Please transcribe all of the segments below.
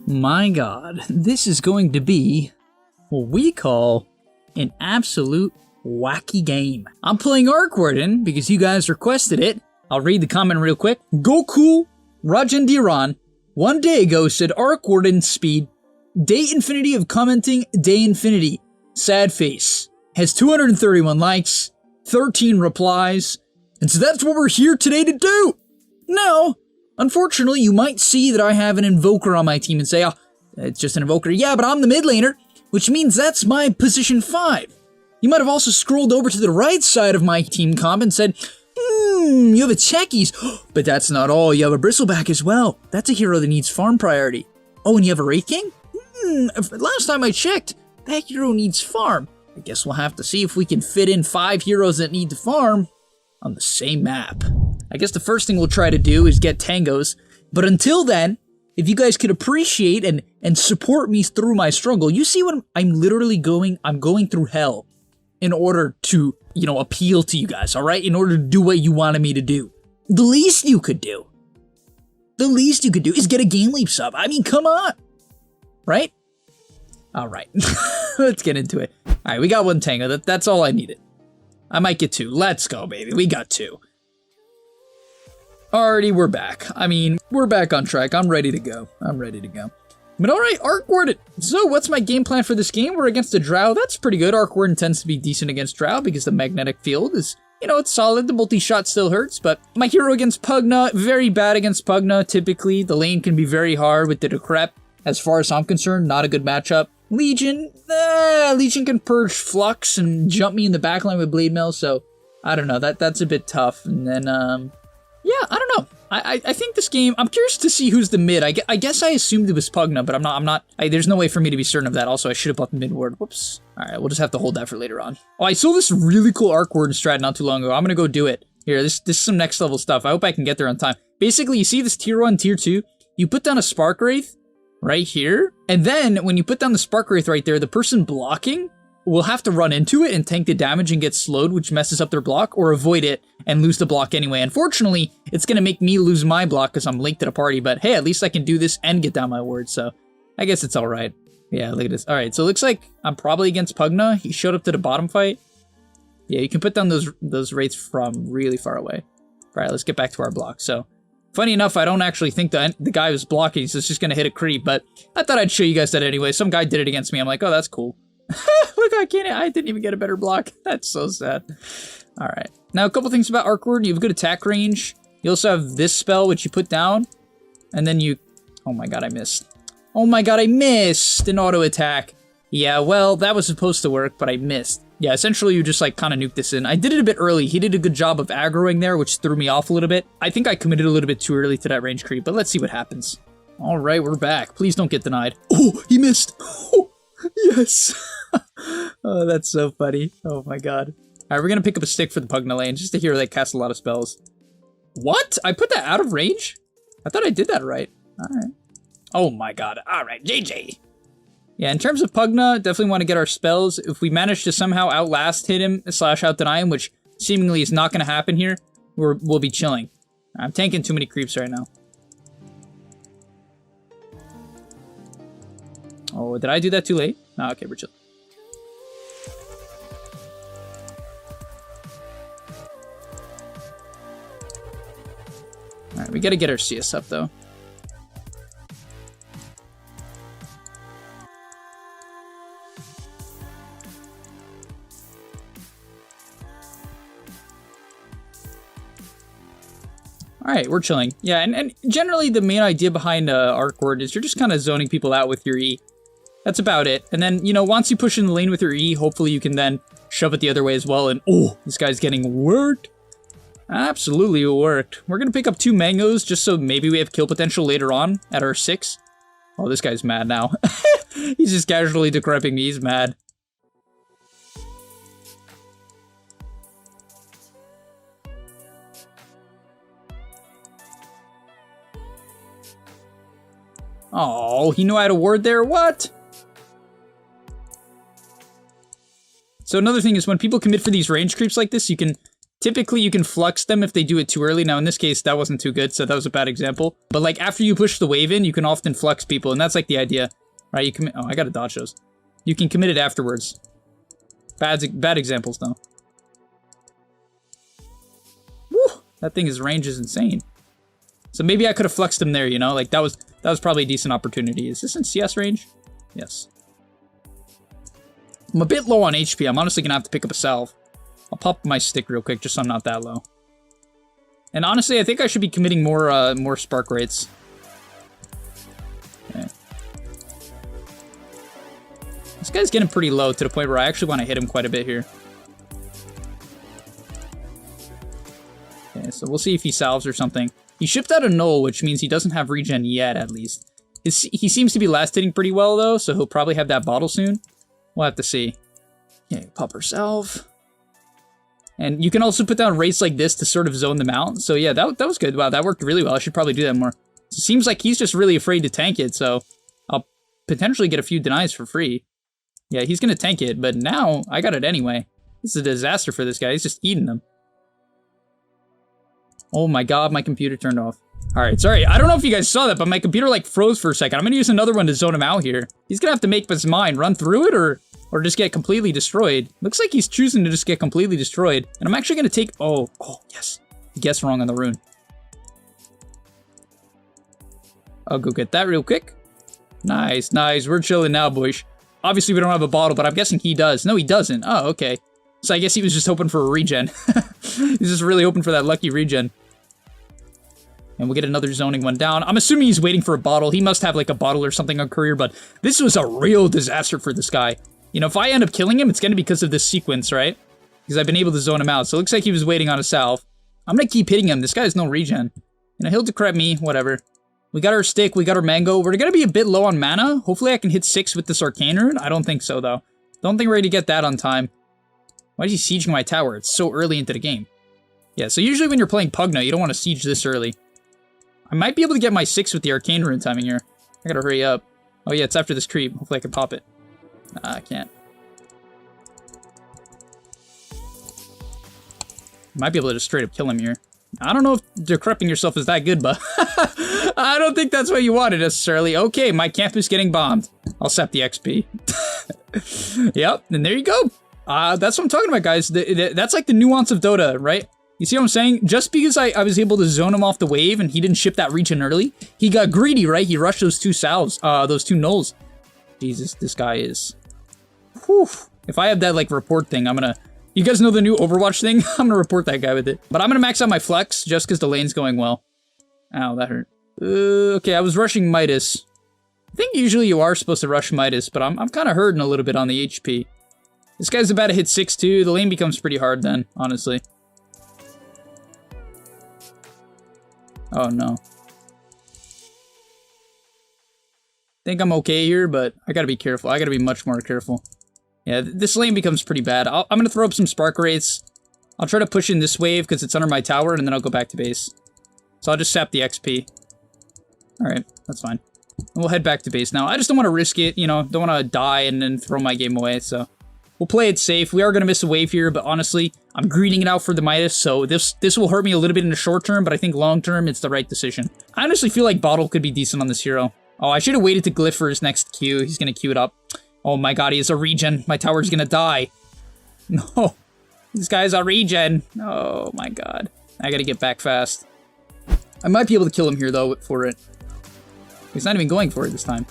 My god, this is going to be what we call an absolute wacky game. I'm playing Warden because you guys requested it. I'll read the comment real quick. Goku Rajandiran 1 day ago said Warden speed, day infinity of commenting, day infinity, sad face. Has 231 likes, 13 replies, and so that's what we're here today to do. Now, unfortunately, you might see that I have an invoker on my team and say, oh, it's just an invoker. Yeah, but I'm the mid laner, which means that's my position 5. You might have also scrolled over to the right side of my team comp and said, you have a Techies, but that's not all. You have a Bristleback as well. That's a hero that needs farm priority. Oh, and you have a Wraith King? Last time I checked, that hero needs farm. I guess we'll have to see if we can fit in 5 heroes that need to farm on the same map. I guess the first thing we'll try to do is get tangos, but until then, if you guys could appreciate and support me through my struggle, you see what I'm literally going through hell in order to, appeal to you guys, all right? In order to do what you wanted me to do. The least you could do is get a GameLeap sub. I mean, come on, right? All right, let's get into it. All right, we got 1 tango. That's all I needed. I might get 2. Let's go, baby. We got 2. Alrighty, we're back. I mean, we're back on track. I'm ready to go. But alright, Warden. So, what's my game plan for this game? We're against a Drow. That's pretty good. Warden tends to be decent against Drow because the magnetic field is, it's solid. The multi-shot still hurts, but my hero against Pugna, very bad against Pugna, typically. The lane can be very hard with the Decrep. As far as I'm concerned, not a good matchup. Legion can purge Flux and jump me in the backline with Blade Mail, so I don't know, that's a bit tough. And then, yeah, I don't know. I think this game, I'm curious to see who's the mid. I guess I assumed it was Pugna, but I'm not, there's no way for me to be certain of that. Also, I should have bought the mid ward. Whoops. All right, we'll just have to hold that for later on. Oh, I saw this really cool Warden strat not too long ago. I'm gonna go do it. Here, this is some next level stuff. I hope I can get there on time. Basically, you see this tier 1, tier 2, you put down a Spark Wraith right here, and then when you put down the Spark Wraith right there, the person blocking will have to run into it and tank the damage and get slowed, which messes up their block, or avoid it and lose the block anyway. Unfortunately, it's gonna make me lose my block because I'm late to the party, but hey, at least I can do this and get down my ward, so I guess it's alright. Yeah, look at this. Alright, so it looks like I'm probably against Pugna. He showed up to the bottom fight. Yeah, you can put down those wraiths from really far away. Alright, let's get back to our block. So, funny enough, I don't actually think the guy was blocking, so it's just gonna hit a creep, but I thought I'd show you guys that anyway. Some guy did it against me. I'm like, oh, that's cool. Look, I didn't even get a better block. That's so sad. Alright. Now, a couple things about Warden. You have good attack range. You also have this spell, which you put down, and then you... Oh my god, I missed. Oh my god, I missed an auto attack. Yeah, well, that was supposed to work, but I missed. Yeah, essentially you just like kind of nuke this in. I did it a bit early. He did a good job of aggroing there, which threw me off a little bit. I think I committed a little bit too early to that range creep, but let's see what happens. All right, we're back. Please don't get denied. Oh, he missed. Oh, yes. Oh, that's so funny. Oh my god. All right, we're gonna pick up a stick for the Pugna lane, just a hero that casts a lot of spells. What? I put that out of range? I thought I did that right. All right. Oh my god. All right, JJ. Yeah, in terms of Pugna, definitely want to get our spells. If we manage to somehow outlast hit him, / out deny him, which seemingly is not going to happen here, we'll be chilling. I'm tanking too many creeps right now. Oh, did I do that too late? No, okay, we're chilling. Alright, we gotta get our CS up though. Alright, we're chilling. Yeah, and generally the main idea behind Warden is you're just kind of zoning people out with your E. That's about it. And then, once you push in the lane with your E, hopefully you can then shove it the other way as well. And, oh, this guy's getting worked. Absolutely worked. We're going to pick up 2 mangoes just so maybe we have kill potential later on at our 6. Oh, this guy's mad now. He's just casually decrepping me. He's mad. Oh, he knew I had a ward there? What? So another thing is when people commit for these range creeps like this, you can Typically, you can flux them if they do it too early. Now, in this case, that wasn't too good, so that was a bad example. But, like, after you push the wave in, you can often flux people, and that's, like, the idea. Right, you commit... Oh, I gotta dodge those. You can commit it afterwards. Bad examples, though. Woo! That thing's range is insane. So maybe I could have fluxed him there, you know? Like, that was probably a decent opportunity. Is this in CS range? Yes. I'm a bit low on HP. I'm honestly gonna have to pick up a salve. I'll pop my stick real quick, just so I'm not that low. And honestly, I think I should be committing more spark rates. Okay. This guy's getting pretty low to the point where I actually want to hit him quite a bit here. Okay, so we'll see if he salves or something. He shipped out a null, which means he doesn't have regen yet, at least. He seems to be last hitting pretty well, though, so he'll probably have that bottle soon. We'll have to see. Okay, pop herself. And you can also put down rates like this to sort of zone them out. So yeah, that was good. Wow, that worked really well. I should probably do that more. So it seems like he's just really afraid to tank it, so I'll potentially get a few denies for free. Yeah, he's gonna tank it, but now I got it anyway. This is a disaster for this guy. He's just eating them. Oh my god, my computer turned off. Alright, sorry. I don't know if you guys saw that, but my computer like froze for a second. I'm gonna use another one to zone him out here. He's gonna have to make up his mind. Run through it or just get completely destroyed. Looks like he's choosing to just get completely destroyed. And I'm actually gonna take... Oh, yes. He guessed wrong on the rune. I'll go get that real quick. Nice, nice. We're chilling now, boys. Obviously, we don't have a bottle, but I'm guessing he does. No, he doesn't. Oh, okay. So I guess he was just hoping for a regen. He's just really hoping for that lucky regen. And we'll get another zoning one down. I'm assuming he's waiting for a bottle. He must have like a bottle or something on career, but this was a real disaster for this guy. You know, if I end up killing him, it's going to be because of this sequence, right? Because I've been able to zone him out. So it looks like he was waiting on a salve. I'm going to keep hitting him. This guy has no regen. You know, he'll decrep me, whatever. We got our stick, we got our mango. We're going to be a bit low on mana. Hopefully I can hit 6 with this arcana rune. I don't think so, though. Don't think we're ready to get that on time. Why is he sieging my tower? It's so early into the game. Yeah, so usually when you're playing Pugna, you don't want to siege this early. I might be able to get my 6 with the arcane rune timing here. I gotta hurry up. Oh yeah, it's after this creep. Hopefully I can pop it. Nah, I can't. Might be able to just straight up kill him here. I don't know if decrepping yourself is that good, but I don't think that's what you wanted necessarily. Okay, my camp is getting bombed. I'll sap the XP. Yep, and there you go. That's what I'm talking about, guys. That's like the nuance of Dota, right? You see what I'm saying? Just because I was able to zone him off the wave and he didn't ship that regen early, he got greedy, right? He rushed those 2 salves, those 2 nulls. Jesus, this guy is... Whew. If I have that, like, report thing, I'm gonna... You guys know the new Overwatch thing? I'm gonna report that guy with it. But I'm gonna max out my flex just because the lane's going well. Ow, that hurt. Okay, I was rushing Midas. I think usually you are supposed to rush Midas, but I'm kind of hurting a little bit on the HP. This guy's about to hit 6 too. The lane becomes pretty hard then, honestly. Oh no. Think I'm okay here, but I gotta be careful. I gotta be much more careful. Yeah, this lane becomes pretty bad. I'm gonna throw up some spark rates. I'll try to push in this wave because it's under my tower, and then I'll go back to base. So I'll just sap the XP. Alright, that's fine. And we'll head back to base now. I just don't want to risk it, you know, don't want to die and then throw my game away, so... We'll play it safe. We are going to miss a wave here, but honestly, I'm greeting it out for the Midas, so this will hurt me a little bit in the short term, but I think long term, it's the right decision. I honestly feel like Bottle could be decent on this hero. Oh, I should have waited to Glyph for his next Q. He's going to queue it up. Oh my god, he has a regen. My tower's going to die. No. This guy's a regen. Oh my god. I got to get back fast. I might be able to kill him here, though, for it. He's not even going for it this time.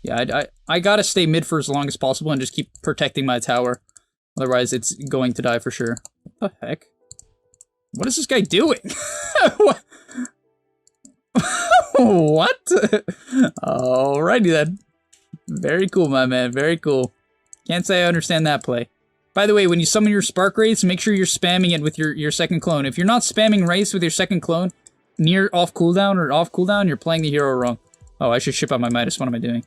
Yeah, I gotta stay mid for as long as possible and just keep protecting my tower. Otherwise, it's going to die for sure. What the heck? What is this guy doing? What? What? Alrighty then. Very cool, my man. Very cool. Can't say I understand that play. By the way, when you summon your spark rates, make sure you're spamming it with your second clone. If you're not spamming rates with your second clone near off cooldown or off cooldown, you're playing the hero wrong. Oh, I should ship out my Midas. What am I doing?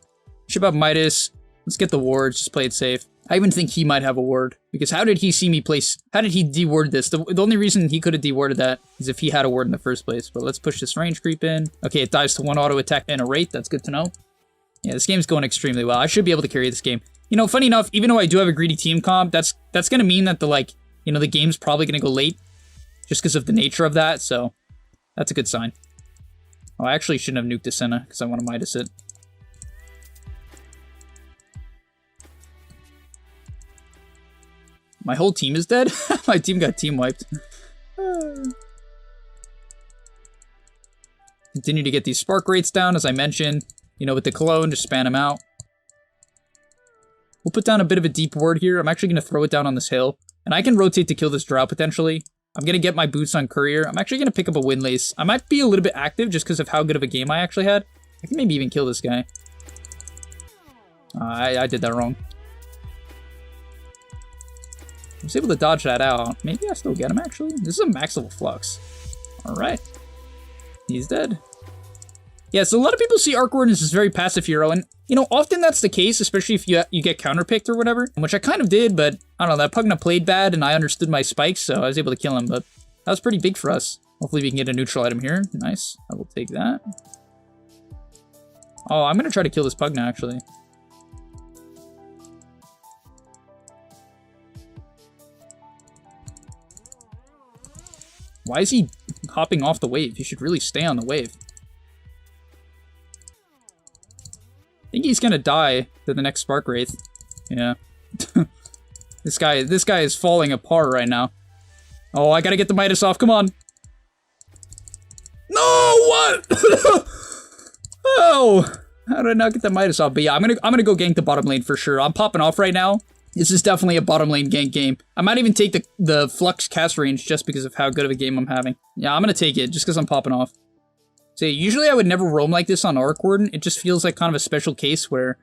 Ship out Midas. Let's get the wards. Just play it safe. I even think he might have a ward. Because how did he see me place... How did he deward this? The only reason he could have dewarded that is if he had a ward in the first place. But let's push this range creep in. Okay, it dies to 1 auto attack and a rate. That's good to know. Yeah, this game's going extremely well. I should be able to carry this game. You know, funny enough, even though I do have a greedy team comp, that's going to mean that the, like, you know, the game's probably going to go late just because of the nature of that, so that's a good sign. Oh, I actually shouldn't have nuked the Senna because I want to Midas it. My whole team is dead? My team got team wiped. Continue to get these spark rates down, as I mentioned. You know, with the cologne, just span them out. We'll put down a bit of a deep ward here. I'm actually going to throw it down on this hill. And I can rotate to kill this drow, potentially. I'm going to get my boots on courier. I'm actually going to pick up a windlace. I might be a little bit active just because of how good of a game I actually had. I can maybe even kill this guy. I did that wrong. I was able to dodge that out. Maybe I still get him, actually. This is a max level flux. Alright. He's dead. Yeah, so a lot of people see Arc Warden as this very passive hero, and, you know, often that's the case, especially if you get counterpicked or whatever, which I kind of did, but, I don't know, that Pugna played bad, and I understood my spikes, so I was able to kill him, but that was pretty big for us. Hopefully we can get a neutral item here. Nice. I will take that. Oh, I'm going to try to kill this Pugna, actually. Why is he hopping off the wave? He should really stay on the wave. I think he's gonna die to the next Spark Wraith. Yeah. This guy is falling apart right now. Oh, I gotta get the Midas off. Come on. No, what? Oh, how did I not get the Midas off? But yeah, I'm gonna go gank the bottom lane for sure. I'm popping off right now. This is definitely a bottom lane gank game. I might even take the Flux cast range just because of how good of a game I'm having. Yeah, I'm gonna take it just because I'm popping off. So usually I would never roam like this on Arc Warden. It just feels like kind of a special case where,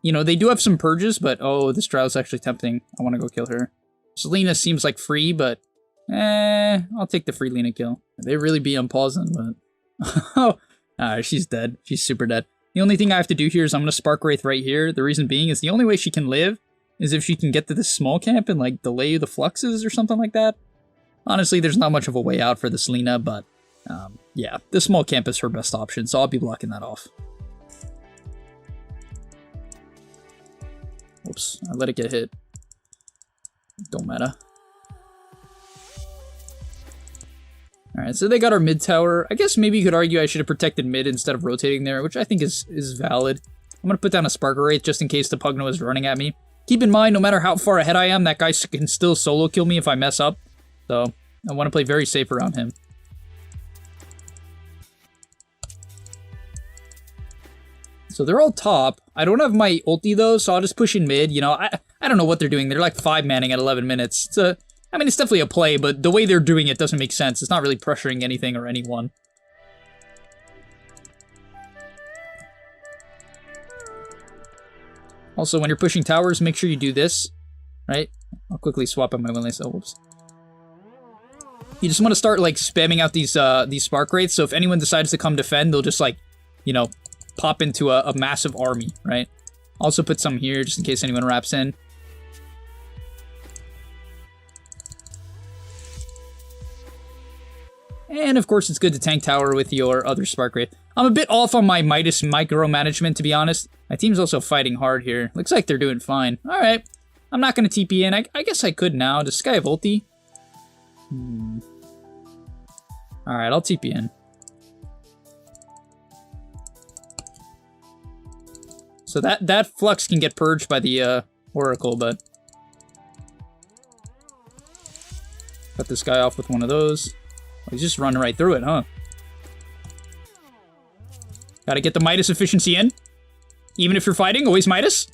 you know, they do have some purges, but oh, this Drow's actually tempting. I want to go kill her. Selena seems like free, but I'll take the free Lena kill. They really be unpausing, but oh, she's dead. She's super dead. The only thing I have to do here is I'm gonna Spark Wraith right here. The reason being is the only way she can live is if she can get to this small camp and like delay the fluxes or something like that. Honestly, there's not much of a way out for this Lena, but yeah, the small camp is her best option, so I'll be blocking that off. Oops, I let it get hit. Don't matter. Alright, so they got our mid tower. I guess maybe you could argue I should have protected mid instead of rotating there, which I think is valid. I'm going to put down a Sparker Wraith just in case the Pugna is running at me. Keep in mind, no matter how far ahead I am, that guy can still solo kill me if I mess up. So, I want to play very safe around him. So they're all top. I don't have my ulti though, so I'll just push in mid. You know, I don't know what they're doing. They're like 5-manning at 11 minutes. I mean, it's definitely a play, but the way they're doing it doesn't make sense. It's not really pressuring anything or anyone. Also, when you're pushing towers, make sure you do this, right? I'll quickly swap out my windlace. Oh, whoops. You just want to start like spamming out these Spark Wraiths, so if anyone decides to come defend, they'll just like, you know, pop into a massive army, right? Also put some here just in case anyone wraps in. And of course, it's good to tank tower with your other Spark Wraith. I'm a bit off on my Midas micromanagement, to be honest. My team's also fighting hard here. Looks like they're doing fine. Alright. I'm not going to TP in. I guess I could now. Does Sky have ulti? Alright, I'll TP in. So that Flux can get purged by the Oracle, but... Cut this guy off with one of those. He's just running right through it, huh? Gotta get the Midas efficiency in. Even if you're fighting, always Midas.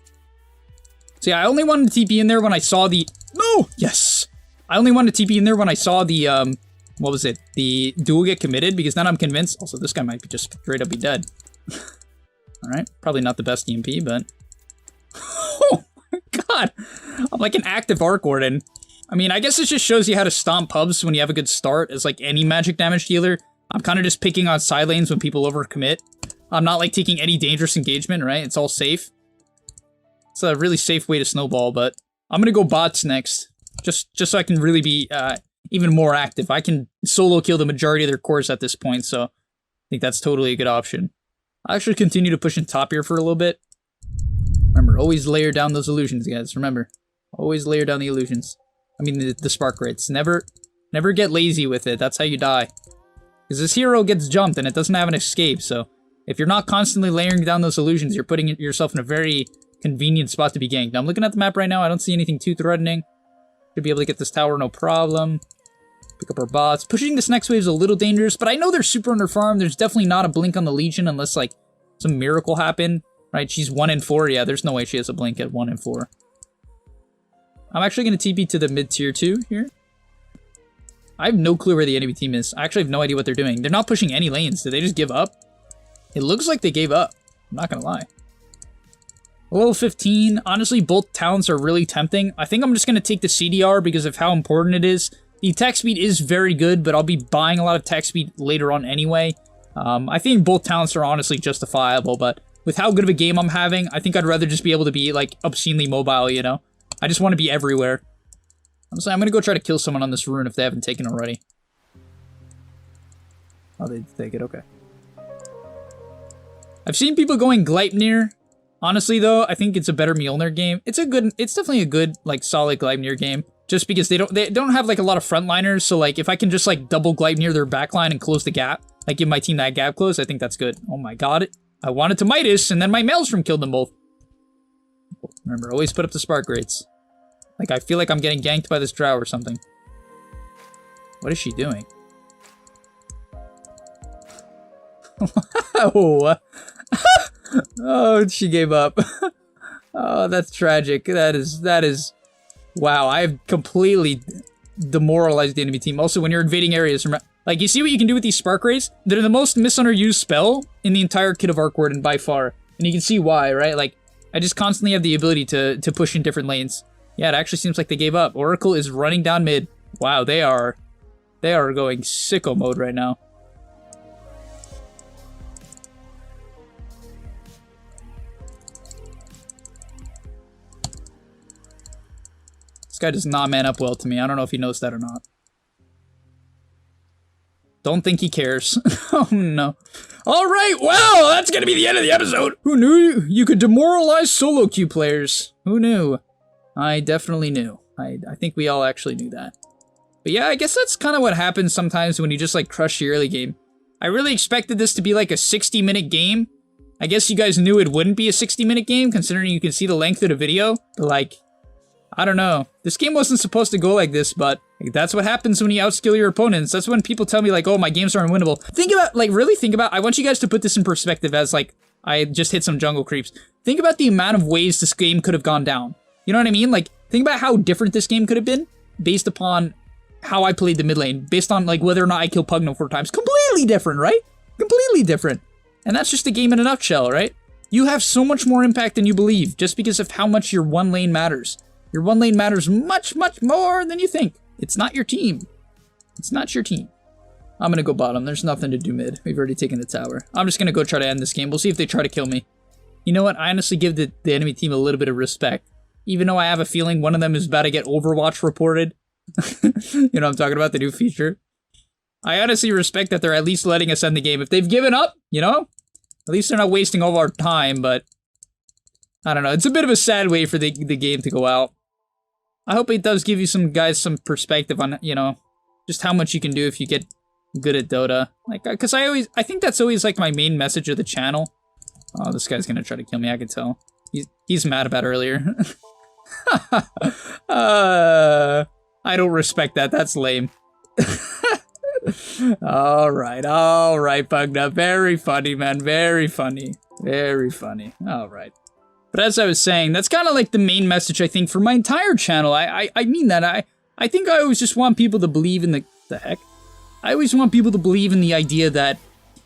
See, I only wanted to TP in there when I saw the... No! Yes! I only wanted to TP in there when I saw the, what was it? The duel get committed, because then I'm convinced... Also, this guy might be just straight up be dead. Alright, probably not the best EMP, but... Oh my god! I'm like an active Arc Warden. I mean, I guess it just shows you how to stomp pubs when you have a good start as like any magic damage dealer. I'm kind of just picking on side lanes when people overcommit. I'm not like taking any dangerous engagement, right? It's all safe. It's a really safe way to snowball, but I'm gonna go bots next. Just so I can really be even more active. I can solo kill the majority of their cores at this point, so I think that's totally a good option. I'll actually continue to push in top here for a little bit. Remember, always layer down those illusions, guys. Remember, always layer down the illusions. I mean, the spark rates. Never get lazy with it. That's how you die. Because this hero gets jumped and it doesn't have an escape, so if you're not constantly layering down those illusions, you're putting yourself in a very convenient spot to be ganked. Now, I'm looking at the map right now. I don't see anything too threatening. Should be able to get this tower, no problem. Pick up our bots. Pushing this next wave is a little dangerous, but I know they're super underfarmed. There's definitely not a blink on the Legion unless, like, some miracle happened. Right, she's 1 in 4. Yeah, there's no way she has a blink at 1 in 4. I'm actually going to TP to the mid-tier 2 here. I have no clue where the enemy team is. I actually have no idea what they're doing. They're not pushing any lanes. Did they just give up? It looks like they gave up. I'm not going to lie. Level 15. Honestly, both talents are really tempting. I think I'm just going to take the CDR because of how important it is. The attack speed is very good, but I'll be buying a lot of attack speed later on anyway. I think both talents are honestly justifiable, but with how good of a game I'm having, I think I'd rather just be able to be, like, obscenely mobile, you know? I just want to be everywhere. Honestly, I'm going to go try to kill someone on this rune if they haven't taken already. Oh, they take it, okay. I've seen people going Gleipnir. Honestly, though, I think it's a better Mjolnir game. It's definitely a good, like, solid Gleipnir game. Just because they don't have, like, a lot of frontliners, so, like, if I can just, like, double Gleipnir their backline and close the gap, like, give my team that gap close, I think that's good. Oh my god, I wanted to Midas, and then my Maelstrom killed them both. Remember, always put up the spark rates. Like, I feel like I'm getting ganked by this drow or something. What is she doing? Wow. Oh, she gave up. Oh, that's tragic. That is... Wow, I have completely demoralized the enemy team. Also, when you're invading areas, remember... Like, you see what you can do with these spark rays? They're the most misunderused spell in the entire kit of Arc Warden by far. And you can see why, right? Like, I just constantly have the ability to push in different lanes. Yeah, it actually seems like they gave up. Oracle is running down mid. Wow, they are going sicko mode right now. This guy does not man up well to me. I don't know if he knows that or not. Don't think he cares. Oh, no. Alright, well, that's gonna be the end of the episode. Who knew you could demoralize solo queue players? Who knew? I definitely knew. I think we all actually knew that. But yeah, I guess that's kind of what happens sometimes when you just, like, crush your early game. I really expected this to be, like, a 60-minute game. I guess you guys knew it wouldn't be a 60-minute game, considering you can see the length of the video. But, like, I don't know. This game wasn't supposed to go like this, but that's what happens when you outskill your opponents. That's when people tell me, like, oh, my games are unwinnable. Think about, like, really think about, I want you guys to put this in perspective as, like, I just hit some jungle creeps. Think about the amount of ways this game could have gone down. You know what I mean? Like, think about how different this game could have been based upon how I played the mid lane, based on, like, whether or not I killed Pugno 4 times. Completely different, right? Completely different. And that's just a game in a nutshell, right? You have so much more impact than you believe just because of how much your one lane matters. Your one lane matters much, much more than you think. It's not your team. It's not your team. I'm gonna go bottom. There's nothing to do mid. We've already taken the tower. I'm just gonna go try to end this game. We'll see if they try to kill me. You know what? I honestly give the enemy team a little bit of respect. Even though I have a feeling one of them is about to get Overwatch reported. You know what I'm talking about? The new feature. I honestly respect that they're at least letting us end the game. If they've given up, you know? At least they're not wasting all our time, but... I don't know. It's a bit of a sad way for the game to go out. I hope it does give you some guys some perspective on, you know, just how much you can do if you get good at Dota. Like, because I think that's always, like, my main message of the channel. Oh, this guy's gonna try to kill me, I can tell. He's mad about earlier. I don't respect that. That's lame. Alright, Pugna. Very funny, man. Very funny. Very funny. Alright. But as I was saying, that's kind of like the main message, I think, for my entire channel. I mean that. I think I always just want people to believe in the heck? I always want people to believe in the idea that,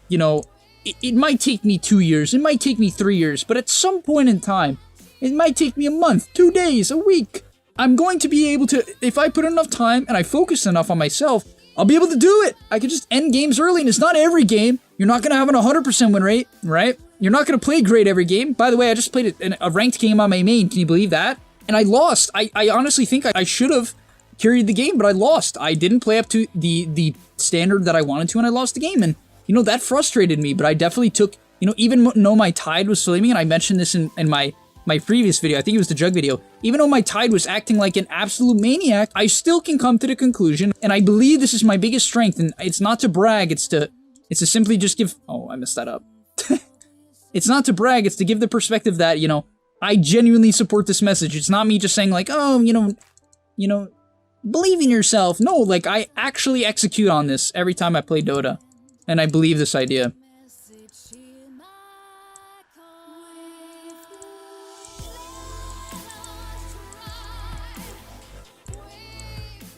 you know, it might take me 2 years, it might take me 3 years, but at some point in time, it might take me a month, 2 days, a week. I'm going to be able to, if I put enough time and I focus enough on myself, I'll be able to do it. I can just end games early, and it's not every game. You're not going to have an 100% win rate, right? You're not going to play great every game. By the way, I just played a ranked game on my main. Can you believe that? And I lost. I honestly think I should have carried the game, but I lost. I didn't play up to the standard that I wanted to, and I lost the game. And, you know, that frustrated me, but I definitely took, you know, even though my tide was flaming, and I mentioned this in my my previous video, I think it was the jug video, even though my Tide was acting like an absolute maniac, I still can come to the conclusion, and I believe this is my biggest strength, and it's not to brag, it's to simply just give, oh, I messed that up. It's not to brag, it's to give the perspective that, you know, I genuinely support this message. It's not me just saying like, oh, you know, believe in yourself. No, like, I actually execute on this every time I play Dota, and I believe this idea.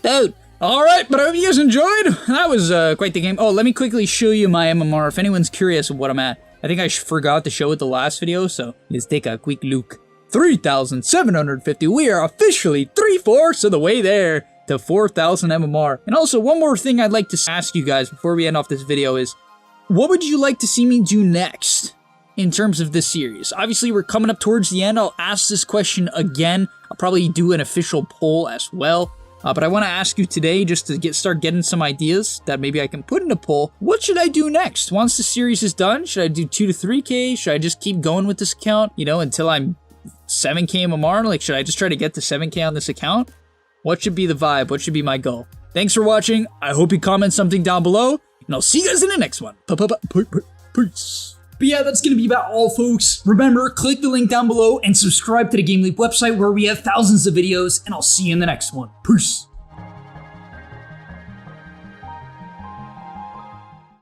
Dude, alright, but I hope you guys enjoyed. That was quite the game. Oh, let me quickly show you my MMR if anyone's curious of what I'm at. I think I forgot to show it the last video, so let's take a quick look. 3,750. We are officially 3/4 of the way there to 4,000 MMR. And also, one more thing I'd like to ask you guys before we end off this video is, what would you like to see me do next in terms of this series? Obviously, we're coming up towards the end. I'll ask this question again. I'll probably do an official poll as well. But I want to ask you today, just to start getting some ideas that maybe I can put in a poll. What should I do next? Once the series is done, should I do 2 to 3K? Should I just keep going with this account, you know, until I'm 7K MMR? Like, should I just try to get to 7K on this account? What should be the vibe? What should be my goal? Thanks for watching. I hope you comment something down below, and I'll see you guys in the next one. Peace. But yeah, that's going to be about all, folks. Remember, click the link down below and subscribe to the GameLeap website where we have thousands of videos, and I'll see you in the next one. Peace.